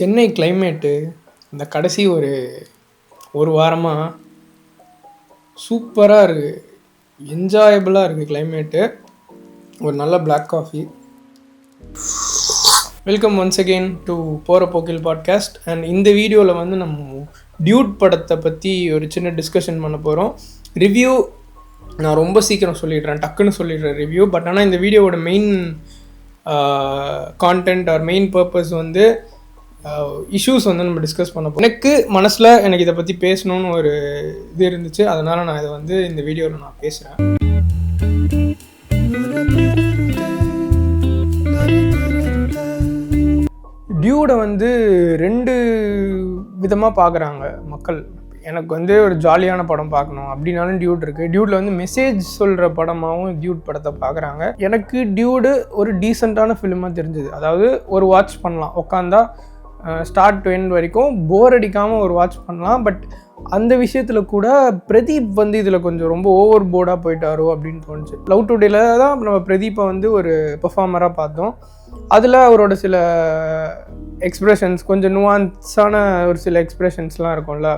Chennai climate இந்த கடைசி ஒரு வாரமாக சூப்பராக இருக்குது, என்ஜாயபிளாக இருக்குது கிளைமேட்டு. ஒரு நல்ல black coffee. Welcome once again to போகிற போக்கில் பாட்காஸ்ட். அண்ட் இந்த வீடியோவில் வந்து நம்ம டியூட் படத்தை பற்றி ஒரு சின்ன டிஸ்கஷன் பண்ண போகிறோம். ரிவ்யூ நான் ரொம்ப சீக்கிரம் சொல்லிடுறேன், டக்குன்னு சொல்லிடுறேன் ரிவ்யூ. பட் ஆனால் இந்த வீடியோவோட main content or main purpose வந்து இஷ்யூஸ் வந்து நம்ம டிஸ்கஸ் பண்ண போகிறோம். எனக்கு இதை பற்றி பேசணுன்னு ஒரு இது இருந்துச்சு, அதனால் நான் இதை வந்து இந்த வீடியோவில் நான் பேசுகிறேன். டியூடை வந்து ரெண்டு விதமாக பார்க்குறாங்க மக்கள். எனக்கு வந்து ஒரு ஜாலியான படம் பார்க்கணும் அப்படின்னாலும் டியூட் இருக்குது. டியூடில் வந்து மெசேஜ் சொல்கிற படமாகவும் டியூட் படத்தை பார்க்குறாங்க. எனக்கு டியூடு ஒரு டீசெண்டான ஃபிலிமாக தெரிஞ்சுது. அதாவது ஒரு வாட்ச் பண்ணலாம், உட்காந்தா ஸ்டார்ட் டு எண்ட் வரைக்கும் போர் அடிக்காமல் ஒரு வாட்ச் பண்ணலாம். பட் அந்த விஷயத்தில் கூட பிரதீப் வந்து இதில் கொஞ்சம் ரொம்ப ஓவர் போர்டாக போயிட்டாரோ அப்படின்னு தோணுச்சு. லவ் டுடேல தான் நம்ம பிரதீப்பை வந்து ஒரு பெர்ஃபார்மராக பார்த்தோம். அதில் அவரோட சில எக்ஸ்ப்ரெஷன்ஸ், கொஞ்சம் நுவான்ஸான ஒரு சில எக்ஸ்ப்ரெஷன்ஸ்லாம் இருக்கும்ல,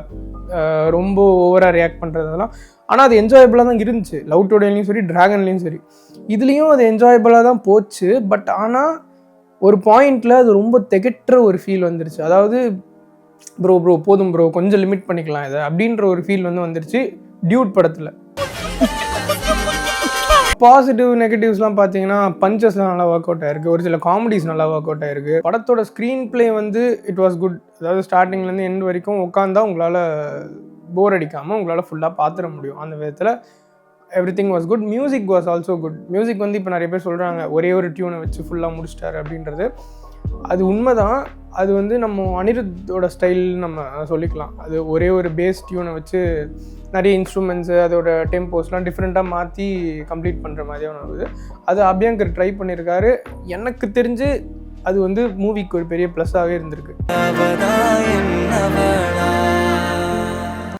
ரொம்ப ஓவராக ரியாக்ட் பண்ணுறதெல்லாம். ஆனால் அது என்ஜாயபிளாக தான் இருந்துச்சு. லவ் டுடேலையும் சரி, டிராகன்லேயும் சரி, இதுலேயும் அது என்ஜாயபிளாக தான் போச்சு. பட் ஆனால் ஒரு பாயிண்டில் அது ரொம்ப திகட்டுற ஒரு ஃபீல் வந்துருச்சு. அதாவது ப்ரோ போதும் ப்ரோ, கொஞ்சம் லிமிட் பண்ணிக்கலாம் இதை அப்படின்ற ஒரு ஃபீல் வந்துருச்சு டியூட் படத்தில். பாசிட்டிவ் நெகட்டிவ்ஸ்லாம் பார்த்தீங்கன்னா பஞ்சஸ்லாம் நல்லா ஒர்க் அவுட் ஆயிருக்கு, ஒரு சில காமெடிஸ் நல்லா ஒர்க் அவுட் ஆயிருக்கு. படத்தோட ஸ்க்ரீன் பிளே வந்து இட் வாஸ் குட். அதாவது ஸ்டார்டிங்லேருந்து எண்ட் வரைக்கும் உட்காந்தா உங்களால் போர் அடிக்காமல் உங்களால் ஃபுல்லாக பார்த்துட முடியும். அந்த விதத்தில் everything was good. Music was also good. Music வந்து இப்போ நிறைய பேர் சொல்கிறாங்க ஒரே ஒரு டியூனை வச்சு ஃபுல்லாக முடிச்சிட்டாரு அப்படின்றது. அது உண்மை தான். அது வந்து நம்ம அனிருத்தோட ஸ்டைல் நம்ம சொல்லிக்கலாம். அது ஒரே ஒரு பேஸ் டியூனை வச்சு நிறைய இன்ஸ்ட்ருமெண்ட்ஸு, அதோட டெம்போஸ்லாம் டிஃப்ரெண்ட்டாக மாற்றி கம்ப்ளீட் பண்ணுற மாதிரியான இது. அது அபியங்கர் ட்ரை பண்ணியிருக்காரு. எனக்கு தெரிஞ்சு அது வந்து மூவிக்கு ஒரு பெரிய ப்ளஸ்ஸாகவே இருந்திருக்கு.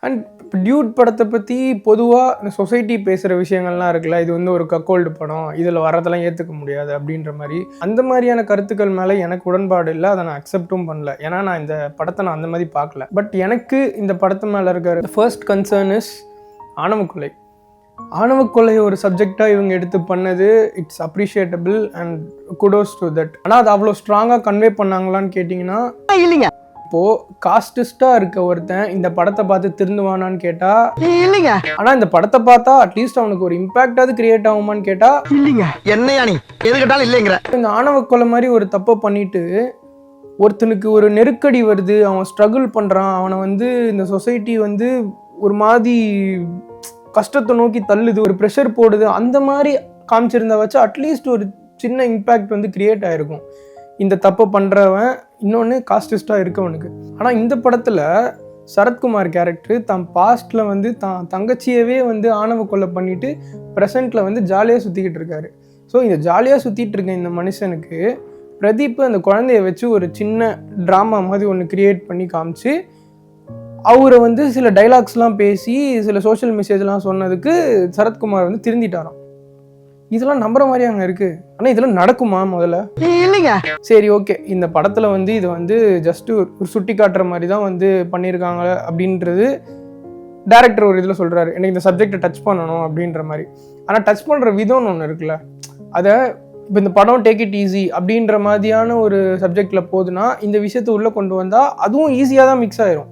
அண்ட் டியூட் படத்தை பற்றி பொதுவாக இந்த சொசைட்டி பேசுகிற விஷயங்கள்லாம் இருக்குல்ல, இது வந்து ஒரு கக்கோல்டு படம், இதில் வரதெல்லாம் ஏற்றுக்க முடியாது அப்படின்ற மாதிரி, அந்த மாதிரியான கருத்துக்கள் மேலே எனக்கு உடன்பாடு இல்லை. அதை நான் அக்செப்டும் பண்ணல. ஏன்னா நான் இந்த படத்தை அந்த மாதிரி பார்க்கல. பட் எனக்கு இந்த படத்து மேலே இருக்கிற ஃபர்ஸ்ட் கன்சர்ன் இஸ் ஆணவக்கொலை. ஆணவக்கொலை ஒரு சப்ஜெக்டாக இவங்க எடுத்து பண்ணது it's appreciable and kudos to that. ஆனால் அது அவ்வளோ ஸ்ட்ராங்காக கன்வே பண்ணாங்களான்னு கேட்டிங்கன்னா இல்லைங்க. இப்போது காஸ்டிஸ்டாக இருக்க ஒருத்தன் இந்த படத்தை பார்த்து திருந்துவானான்னு கேட்டால் இல்லைங்க. ஆனால் இந்த படத்தை பார்த்தா அட்லீஸ்ட் அவனுக்கு ஒரு இம்பாக்டாவது கிரியேட் ஆகுமான்னு கேட்டால் இல்லைங்க. என்னையா நீ எது கேட்டாலும் இல்லைங்கிற. இந்த ஆணவக்கொலை மாதிரி ஒரு தப்பை பண்ணிட்டு ஒருத்தனுக்கு ஒரு நெருக்கடி வருது, அவன் ஸ்ட்ரகிள் பண்ணுறான், அவனை வந்து இந்த சொசைட்டி வந்து ஒரு மாதிரி கஷ்டத்தை நோக்கி தள்ளுது, ஒரு ப்ரெஷர் போடுது, அந்த மாதிரி காமிச்சிருந்தா வச்சு அட்லீஸ்ட் ஒரு சின்ன இம்பேக்ட் வந்து கிரியேட் ஆகிருக்கும் இந்த தப்பை பண்ணுறவன், இன்னொன்று காஸ்டிஸ்டாக இருக்கவனுக்கு. ஆனால் இந்த படத்தில் சரத்குமார் கேரக்டர் தான் பாஸ்டில் வந்து தான் தங்கச்சியவே வந்து ஆணவ கொலை பண்ணிவிட்டு ப்ரெசண்ட்டில் வந்து ஜாலியாக சுற்றிக்கிட்டு இருக்காரு. ஸோ இந்த ஜாலியாக சுற்றிட்டு இருக்க இந்த மனுஷனுக்கு பிரதீப் அந்த குழந்தைய வச்சு ஒரு சின்ன ட்ராமா மாதிரி ஒன்று கிரியேட் பண்ணி காமிச்சு அவரை வந்து சில டைலாக்ஸ்லாம் பேசி சில சோஷியல் மெசேஜ்லாம் சொன்னதுக்கு சரத்குமார் வந்து திருந்திட்டாராம். இதெல்லாம் நம்புற மாதிரி அங்கே இருக்குது. ஆனால் இதெல்லாம் நடக்குமா முதல்ல? இல்லைங்க. சரி, ஓகே, இந்த படத்தில் வந்து இது வந்து ஜஸ்ட்டு ஒரு சுட்டி காட்டுற மாதிரி தான் வந்து பண்ணியிருக்காங்க அப்படின்றது டேரக்டர் ஒரு இதில் சொல்கிறாரு. எனக்கு இந்த சப்ஜெக்டை டச் பண்ணணும் அப்படின்ற மாதிரி. ஆனால் டச் பண்ணுற விதம்னு ஒன்று இருக்குல்ல, அதை இப்போ இந்த படம் டேக் இட் ஈஸி அப்படின்ற மாதிரியான ஒரு சப்ஜெக்டில் போகுதுன்னா இந்த விஷயத்தை உள்ளே கொண்டு வந்தால் அதுவும் ஈஸியாக தான் மிக்ஸ் ஆகிடும்,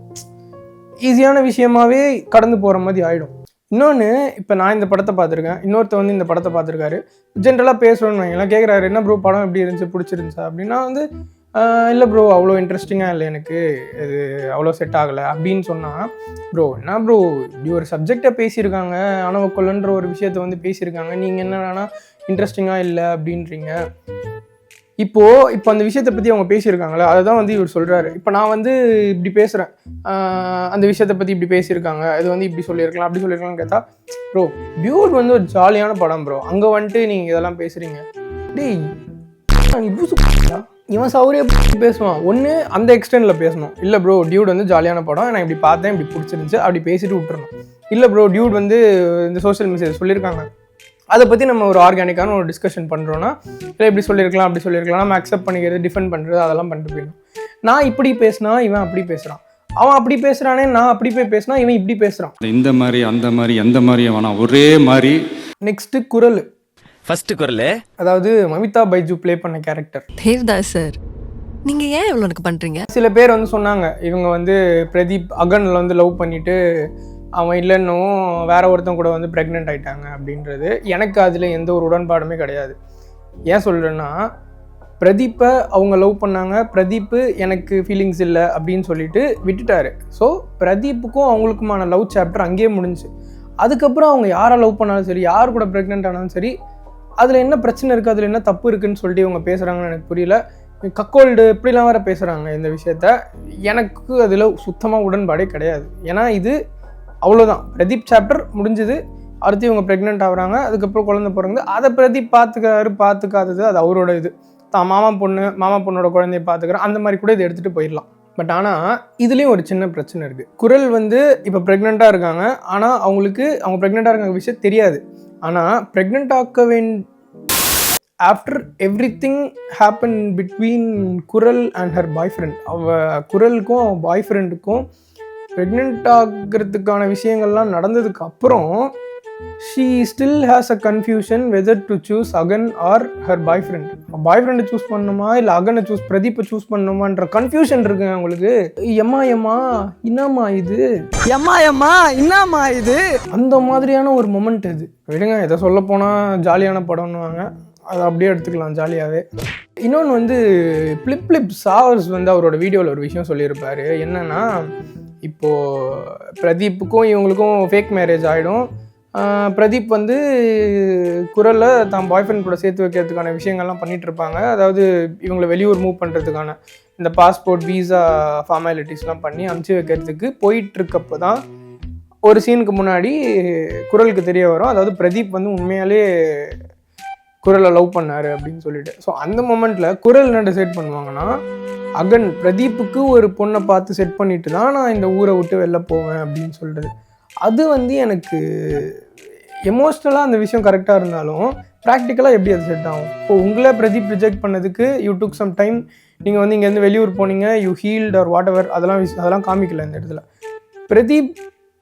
ஈஸியான விஷயமாகவே கடந்து போகிற மாதிரி ஆகிடும். இன்னொன்று, இப்போ நான் இந்த படத்தை பார்த்துருக்கேன், இன்னொருத்த வந்து இந்த படத்தை பார்த்துருக்காரு. ஜென்ரலாக பேசுகிறோன்னு வைங்களேன், கேட்குறாரு என்ன ப்ரோ படம் எப்படி இருந்துச்சு, பிடிச்சிருந்துச்சா அப்படின்னா வந்து இல்லை ப்ரோ அவ்வளோ இன்ட்ரெஸ்டிங்காக இல்லை, எனக்கு இது அவ்வளோ செட் ஆகலை அப்படின்னு சொன்னால், ப்ரோ என்ன ப்ரோ இப்படி ஒரு சப்ஜெக்டை பேசியிருக்காங்க, ஆணவக்கொலைன்ற ஒரு விஷயத்தை வந்து பேசியிருக்காங்க, நீங்கள் என்னன்னா இன்ட்ரெஸ்டிங்காக இல்லை அப்படின்றீங்க. இப்போ அந்த விஷயத்தை பற்றி அவங்க பேசியிருக்காங்களே, அதை தான் வந்து இவர் சொல்கிறாரு. இப்போ நான் வந்து இப்படி பேசுகிறேன், அந்த விஷயத்தை பற்றி இப்படி பேசியிருக்காங்க, இது வந்து இப்படி சொல்லியிருக்கலாம் அப்படி சொல்லியிருக்கலாம்னு கேட்டால், ப்ரோ டியூட் வந்து ஒரு ஜாலியான படம் ப்ரோ, அங்கே வந்துட்டு நீங்கள் இதெல்லாம் பேசுகிறீங்க. டேய் இவன் சௌரிய பேசுவான், ஒன்று அந்த எக்ஸ்டெண்டில் பேசணும். இல்லை ப்ரோ டியூட் வந்து ஜாலியான படம், நான் இப்படி பார்த்தேன், இப்படி பிடிச்சிருந்துச்சு, அப்படி பேசிட்டு விட்டுறணும். இல்லை ப்ரோ டியூட் வந்து இந்த சோஷியல் மெசேஜ் சொல்லியிருக்காங்க, அதை பற்றி நம்ம ஒரு ஆர்கானிக்கான ஒரு டிஸ்கஷன் பண்ணுறோன்னா இல்லை இப்படி சொல்லியிருக்கலாம் அப்படி சொல்லியிருக்கலாம், நம்ம அக்செப்ட் பண்ணிக்கிறது, டிஃபெண்ட் பண்ணுறது, அதெல்லாம் பண்ணிட்டு போயிடணும். நான் இப்படி பேசினா இவன் அப்படி பேசுகிறான், அவன் அப்படி பேசுகிறானே நான் அப்படி போய் பேசினா இவன் இப்படி பேசுகிறான். இந்த மாதிரி அந்த மாதிரி எந்த மாதிரியும் வேணாம், ஒரே மாதிரி. நெக்ஸ்ட்டு குரல். ஃபர்ஸ்ட் குரல், அதாவது மமிதா பைஜு ப்ளே பண்ண கேரக்டர். தேவ்தாஸ் சார், நீங்க ஏன் இவ்வளோ எனக்கு பண்றீங்க? சில பேர் வந்து சொன்னாங்க இவங்க வந்து பிரதீப் அகன்ல வந்து லவ் பண்ணிட்டு அவன் இல்லைன்னும் வேற ஒருத்தன் கூட வந்து ப்ரெக்னென்ட் ஆயிட்டாங்க அப்படின்றது. எனக்கு அதில் எந்த ஒரு உடன்பாடுமே கிடையாது. ஏன் சொல்கிறேன்னா, பிரதீப்பை அவங்க லவ் பண்ணாங்க, பிரதீப்பு எனக்கு ஃபீலிங்ஸ் இல்லை அப்படின்னு சொல்லிட்டு விட்டுட்டாரு. ஸோ பிரதீப்புக்கும் அவங்களுக்குமான லவ் சாப்டர் அங்கேயே முடிஞ்சு. அதுக்கப்புறம் அவங்க யாரை லவ் பண்ணாலும் சரி, யார் கூட ப்ரெக்னென்ட் ஆனாலும் சரி, அதில் என்ன பிரச்சனை இருக்குது, அதில் என்ன தப்பு இருக்குதுன்னு சொல்லிட்டு இவங்க பேசுகிறாங்கன்னு எனக்கு புரியல. கக்கோல்டு இப்படிலாம் வேறு பேசுகிறாங்க இந்த விஷயத்த. எனக்கு அதில் சுத்தமாக உடன்பாடே கிடையாது. ஏன்னா இது அவ்வளோதான், பிரதீப் சாப்டர் முடிஞ்சுது. அடுத்து இவங்க ப்ரெக்னென்ட் ஆகுறாங்க, அதுக்கப்புறம் குழந்தை பிறகுது. அதை பிரதீப் பார்த்துக்காதது அது அவரோட இது. தான் மாமா பொண்ணோட குழந்தைய பார்த்துக்கிறேன் அந்த மாதிரி கூட இதை எடுத்துகிட்டு போயிடலாம். பட் ஆனால் இதுலேயும் ஒரு சின்ன பிரச்சனை இருக்குது. குரல் வந்து இப்போ ப்ரெக்னெண்ட்டாக இருக்காங்க, ஆனால் அவங்க ப்ரெக்னெண்ட்டாக இருக்க விஷயம் தெரியாது. ஆனால் ப்ரெக்னென்ட் ஆக்க after everything happen between Kural and her boyfriend. குரலுக்கும் அவன் பாய் ஃப்ரெண்டுக்கும் ப்ரெக்னென்ட் ஆகிறதுக்கான விஷயங்கள்லாம் நடந்ததுக்கு அப்புறம் she still has a confusion whether to choose Agan or her boyfriend. பாய் ஃப்ரெண்டை சூஸ் பண்ணணுமா இல்லை அகனை பிரதீப்பை சூஸ் பண்ணணுமான்ற கன்ஃபியூஷன் இருக்குங்க அவங்களுக்கு. எம்மா என்னம்மா இது அந்த மாதிரியான ஒரு மொமெண்ட் அது. விடுங்க, இதை சொல்ல போனால் ஜாலியான படம்னுவாங்க, அதை அப்படியே எடுத்துக்கலாம் ஜாலியாகவே. இன்னொன்று வந்து பிளிப் சாவர்ஸ் வந்து அவரோட வீடியோவில் ஒரு விஷயம் சொல்லியிருப்பார். என்னென்னா, இப்போது பிரதீப்புக்கும் இவங்களுக்கும் ஃபேக் மேரேஜ் ஆகிடும். பிரதீப் வந்து குரலை தான் பாய் ஃப்ரெண்ட் கூட சேர்த்து வைக்கிறதுக்கான விஷயங்கள்லாம் பண்ணிகிட்ருப்பாங்க. அதாவது இவங்களை வெளியூர் மூவ் பண்ணுறதுக்கான இந்த பாஸ்போர்ட் வீசா ஃபார்மாலிட்டிஸ்லாம் பண்ணி அனுப்பிச்சி வைக்கிறதுக்கு போயிட்டுருக்கப்போ தான் ஒரு சீனுக்கு முன்னாடி குரலுக்கு தெரிய வரும். அதாவது பிரதீப் வந்து உண்மையாலே குரலை லவ் பண்ணார் அப்படின்னு சொல்லிட்டு. ஸோ அந்த மொமெண்ட்டில் குரல் என்ன டிசைட் பண்ணுவாங்கன்னா, அகன் பிரதீப்புக்கு ஒரு பொண்ணை பார்த்து செட் பண்ணிட்டு தான் நான் இந்த ஊரை விட்டு வெளில போவேன் அப்படின்னு சொல்கிறது. அது வந்து எனக்கு எமோஷ்னலாக அந்த விஷயம் கரெக்டாக இருந்தாலும் ப்ராக்டிக்கலாக எப்படி அது செட் ஆகும்? இப்போ உங்களை பிரதீப் ரிஜெக்ட் பண்ணதுக்கு யூ டுக் சம் டைம், நீங்கள் வந்து இங்கேருந்து வெளியூர் போனீங்க, யூ ஹீல்ட் ஆர் வாட் எவர், அதெல்லாம் காமிக்கல இந்த இடத்துல. பிரதீப்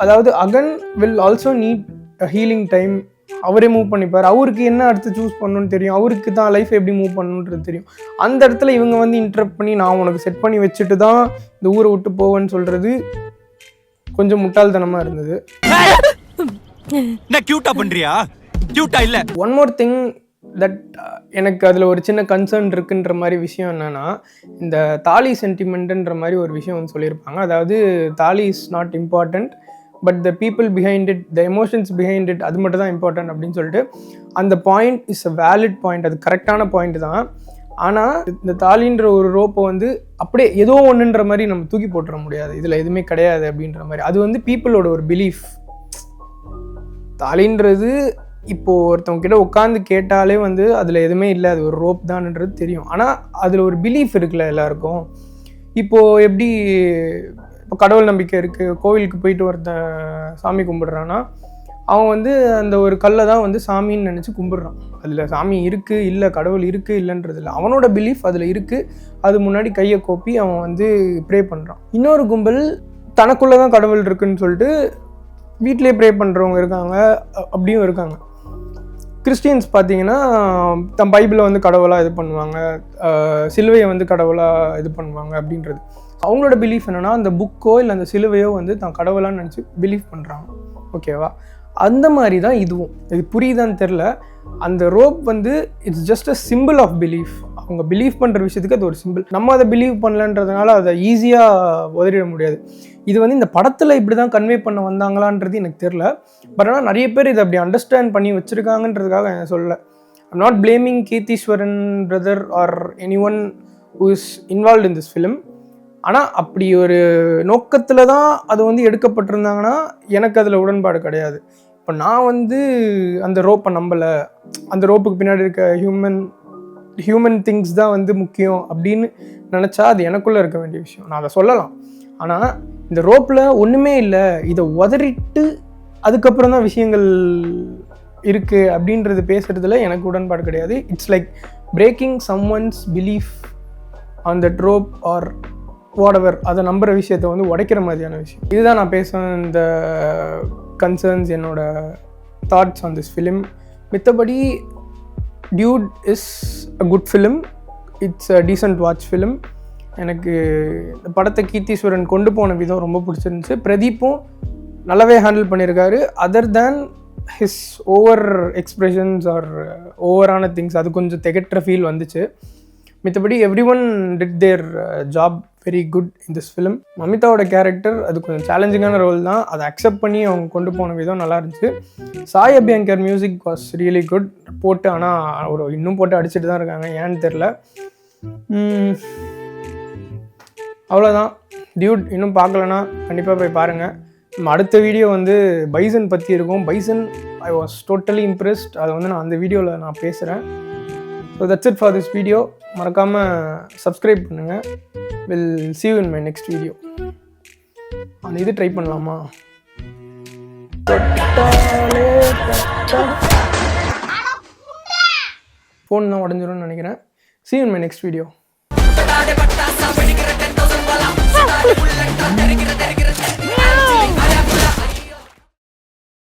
அதாவது Agan will also need a healing time. அவரே மூவ் பண்ணிப்பார். அவருக்கு என்ன அடுத்து சூஸ் பண்ணணும்னு தெரியும், அவருக்கு தான் லைஃப் எப்படி மூவ் பண்ணணுன்றது தெரியும். அந்த இடத்துல இவங்க வந்து இன்டரப்ட் பண்ணி நான் உனக்கு செட் பண்ணி வச்சுட்டு தான் இந்த ஊரை விட்டு போவேன்னு சொல்கிறது கொஞ்சம் முட்டாள்தனமாக இருந்தது. ஒன் மோர் திங் தட் எனக்கு அதில் ஒரு சின்ன கன்சர்ன் இருக்குன்ற மாதிரி விஷயம் என்னென்னா, இந்த தாலி சென்டிமெண்ட்டுன்ற மாதிரி ஒரு விஷயம் வந்து சொல்லியிருப்பாங்க. அதாவது தாலி is not important, but the people behind it, the emotions behind it, அது மட்டும் தான் இம்பார்ட்டன்ட் அப்படின்னு சொல்லிட்டு. அந்த point is a valid point, அது கரெக்டான பாயிண்ட் தான். ஆனால் இந்த தாலின்ற ஒரு ரோப்பை வந்து அப்படியே ஏதோ ஒன்றுன்ற மாதிரி நம்ம தூக்கி போட்டுற முடியாது, இதில் எதுவுமே கிடையாது அப்படின்ற மாதிரி. அது வந்து பீப்புளோட ஒரு பிலீஃப். தாலின்றது இப்போது ஒருத்தவங்க கிட்ட உட்காந்து கேட்டாலே வந்து அதில் எதுவுமே இல்லை, அது ஒரு ரோப் தான்ன்றது தெரியும். ஆனால் அதில் ஒரு பிலீஃப் இருக்குல்ல எல்லாருக்கும். இப்போது எப்படி இப்போ கடவுள் நம்பிக்கை இருக்குது, கோவிலுக்கு போயிட்டு ஒருத்தன் சாமி கும்பிடுறான்னா அவன் வந்து அந்த ஒரு கல்லை தான் வந்து சாமின்னு நினச்சி கும்பிடுறான். அதில் சாமி இருக்குது இல்லை, கடவுள் இருக்குது இல்லைன்றது இல்லை, அவனோட பிலீஃப் அதில் இருக்குது. அது முன்னாடி கையை கோப்பி அவன் வந்து ப்ரே பண்ணுறான். இன்னொரு கும்பல் தனக்குள்ளே தான் கடவுள் இருக்குன்னு சொல்லிட்டு வீட்டிலே ப்ரே பண்ணுறவங்க இருக்காங்க, அப்படியும் இருக்காங்க. கிறிஸ்டியன்ஸ் பார்த்தீங்கன்னா தன் பைபிளை வந்து கடவுளாக இது பண்ணுவாங்க, சிலுவையை வந்து கடவுளாக இது பண்ணுவாங்க அப்படின்றது. அவங்களோட பிலீஃப் என்னென்னா, அந்த புக்கோ இல்லை அந்த சிலுவையோ வந்து தான் கடவுளான்னு நினச்சி பிலீவ் பண்ணுறாங்க. ஓகேவா? அந்த மாதிரி தான் இதுவும். இது புரியுதான்னு தெரில. அந்த ரோப் வந்து it's just a simple of belief. அவங்க பிலீவ் பண்ணுற விஷயத்துக்கு அது ஒரு சிம்பிள். நம்ம அதை பிலீவ் பண்ணலன்றதுனால அதை ஈஸியாக உதறிட முடியாது. இது வந்து இந்த படத்தில் இப்படி தான் கன்வே பண்ண வந்தாங்களான்றது எனக்கு தெரில. பட் ஆனால் நிறைய பேர் இதை அப்படி அண்டர்ஸ்டாண்ட் பண்ணி வச்சுருக்காங்கன்றதுக்காக நான் சொல்லலை. I'm not blaming Keertheeswaran brother or any one who is involve in this film. ஆனால் அப்படி ஒரு நோக்கத்தில் தான் அது வந்து எடுக்கப்பட்டிருந்தாங்கன்னா எனக்கு அதில் உடன்பாடு கிடையாது. இப்போ நான் வந்து அந்த ரோப்பை நம்பலை, அந்த ரோப்புக்கு பின்னாடி இருக்க ஹியூமன் திங்ஸ் தான் வந்து முக்கியம் அப்படின்னு நினச்சா அது எனக்குள்ளே இருக்க வேண்டிய விஷயம், நான் அதை சொல்லலாம். ஆனால் இந்த ரோப்பில் ஒன்றுமே இல்லை, இதை உதறிட்டு அதுக்கப்புறம் தான் விஷயங்கள் இருக்குது அப்படின்றது பேசுகிறதுல எனக்கு உடன்பாடு கிடையாது. It's like breaking someone's belief on that rope or whatever அதை நம்புகிற விஷயத்தை வந்து உடைக்கிற மாதிரியான விஷயம். இதுதான் நான் பேசுவேன் இந்த கன்சர்ன்ஸ், என்னோட தாட்ஸ் ஆன் திஸ் ஃபிலிம். மித்தபடி Dude is a good film, it's a decent watch film. எனக்கு இந்த படத்தை கீர்த்தீஸ்வரன் கொண்டு போன விதம் ரொம்ப பிடிச்சிருந்துச்சு. பிரதீப்பும் நல்லாவே ஹேண்டில் பண்ணியிருக்காரு. Other than his over expressions or ஓவரான திங்ஸ், அது கொஞ்சம் திகட்டுற ஃபீல் வந்துச்சு. மித்தபடி every one did their job very good in this film. மமிதாவோட கேரக்டர் அது கொஞ்சம் சேலஞ்சிங்கான ரோல் தான், அதை அக்செப்ட் பண்ணி அவங்க கொண்டு போன விதம் நல்லா இருந்துச்சு. Sai Abhyankar music was really good. போட்டு ஆனால் இன்னும் போட்டு அடிச்சுட்டு தான் இருக்காங்க, ஏன்னு தெரில. அவ்வளோதான். டியூட் இன்னும் பார்க்கலன்னா கண்டிப்பாக போய் பாருங்கள். நம்ம அடுத்த வீடியோ வந்து பைசன் பற்றி இருக்கும். Bison I was totally impressed. அதை வந்து நான் அந்த வீடியோவில் நான் பேசுகிறேன். So that's it for this video. மறக்காமல் சப்ஸ்கிரைப் பண்ணுங்கள். Will see you in my next video. அந்த இது ட்ரை பண்ணலாமா? ஃபோன் தான் உடஞ்சிரும்னு நினைக்கிறேன். see you in my next video.